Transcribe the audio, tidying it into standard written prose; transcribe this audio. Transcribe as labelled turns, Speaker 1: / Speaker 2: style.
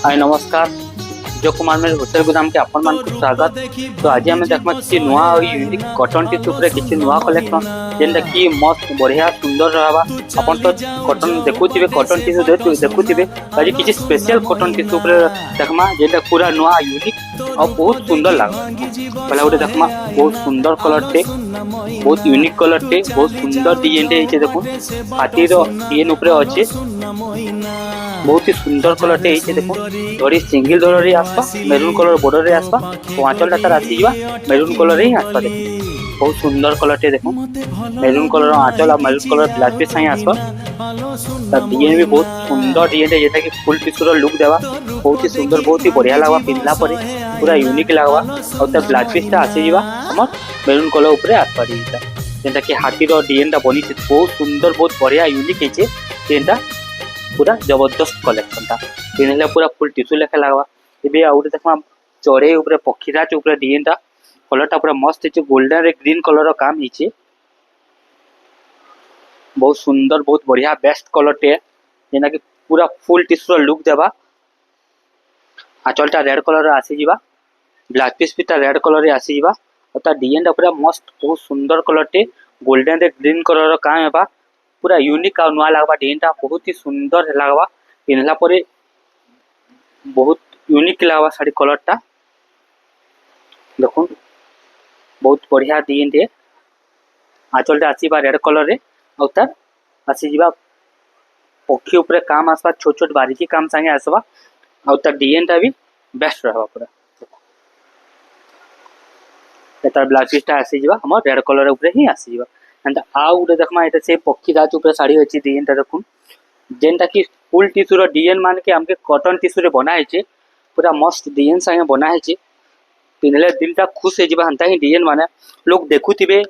Speaker 1: हाय नमस्कार। जो कुमार मेरे होटल गोदाम के आपण मान स्वागत। तो आज आम देखमा किसी नुआ और यूनिक कॉटन टिश्यू ऊपर किसी नुआ कलेक्शन जेनटा कि मस्त बढ़िया सुंदर रहबा। अपन तो कॉटन देखुथिबे, कॉटन टिश्यू देखुथिबे, आज किसी स्पेशल कॉटन टिश्यू ऊपर देखमा जेनटा पूरा नुआ यूनिक और बहुत सुंदर लागबा। पहला गोटे देखमा बहुत सुंदर कलर टे, बहुत यूनिक कलर टे, बहुत सुंदर डिजाइन टे हिचे। देखो हाथी रो डिजाइन ऊपर अछि, बहुत ही सुंदर कलर टे हिचे। देखो धरी सिंगल धर रे आसपा, मेरून कलर बॉर्डर रे आसपा, तो आंचल तार आसी जीवा मेरून कलर रे आसपा। देखो बहुत सुंदर कलर टे, देखो मेरून कलर आंचल और मेरून कलर ब्लाउज पीस साई आसपा। तार डिजाइन भी बहुत सुंदर डिजाइन टे, जेटा कि फुल टिश्यू रो लुक देवा बहुत ही सुंदर, बहुत ही बढ़िया लागबा। पिनला परे पूरा यूनिक लागबा और तार ब्लाउज पीस ता आसी जीवा हमर मेरून कलर ऊपर आसपा दीटा, जेटा कि हाथी रो डिजाइन ता बनी बहुत सुंदर, बहुत बढ़िया यूनिक हिचे। जेनटा पूरा जबरदस्त कलेक्शन था, पिनले पूरा फुल टिश्यू लेखा लागबा। एबे आउटे देखमा चढ़े ऊपर पक्षीराज ऊपर डिजाइन ता कलर ता पूरा मस्त हिचे, गोल्डन रे ग्रीन कलर रो काम हिचे। बहुत सुंदर, बहुत बढ़िया बेस्ट कलर टे, जेना कि पूरा फुल टिश्यू रो लुक देबा। आंचलटा रेड कलर रे आसी जीवा, ब्लाउज पीस भी ता रेड कलर रे आसी जीवा और ता डिजाइन ता पूरा मस्त बहुत सुंदर कलर टे, गोल्डन रे ग्रीन कलर रो काम हेबा। पूरा यूनिक और नुआ लागबा। डिजाइन ता बहुत ही सुंदर लागबा, पिनला परे बहुत यूनिक लागबा साड़ी कलर टा। देखो बहुत बढ़िया डिजाइन टे, आंचलटा आसीबा रेड कलर रे और तार आसी जीवा पक्षी ऊपर काम आसबा, छोट छोट बारीकी काम संगे आसबा और तार डिजाइन ता भी बेस्ट रहबा पूरा। तार ब्लाउज पीस ता आसी जीवा हमर रेड कलर ऊपर ही आसी जीवा। एंड आउ उडे देखमा एटा से पक्षी राज ऊपर साड़ी अछि। डिजाइन ता देखुन जेनटा कि फुल टिश्यू रो डिजाइन मान के हमके कॉटन टिश्यू रे बना हिचे, पूरा मस्त डिजाइन संगे बना हिचे। पिनले दिल ता खुश हे जीवा हंता ही डिजाइन माने लोग देखुथिबे